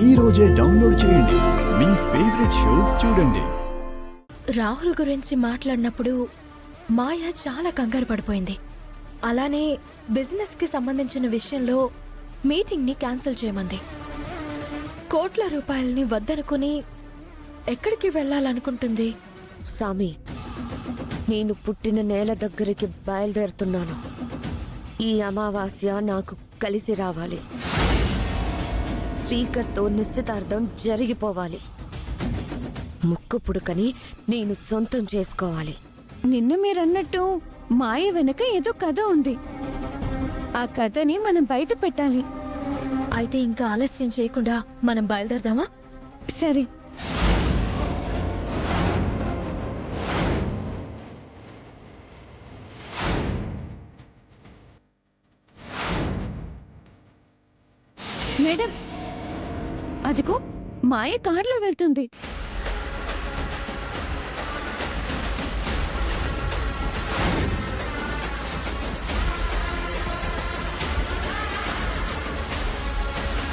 ఈ రోజే డౌన్లోడ్ చేయండి. మీ ఫేవరెట్ షోస్ చూడండి. రాహుల్ గురించి మాట్లాడినప్పుడు మాయ చాలా కంగారు పడిపోయింది. అలానే బిజినెస్కి సంబంధించిన విషయంలో మీటింగ్ని క్యాన్సిల్ చేయమంది. కోట్ల రూపాయల్ని వద్దనుకుని ఎక్కడికి వెళ్ళాలనుకుంటుంది? సామి, నేను పుట్టిన నేల దగ్గరికి బయలుదేరుతున్నాను. ఈ అమావాస్య నాకు కలిసి రావాలి. శ్రీకర్తో నిశ్చితార్థం జరిగిపోవాలి. ముక్కు పుడకని నేను సొంతం చేసుకోవాలి. నిన్న మీరన్నట్టు మాయ వెనక ఏదో కథ ఉంది. ఆ కథని మనం బయట పెట్టాలి. అయితే ఇంకా ఆలస్యం చేయకుండా మనం బయలుదేరదామా? సరే. మేడం, అదిగో మాయ కారులో వెళ్తుంది.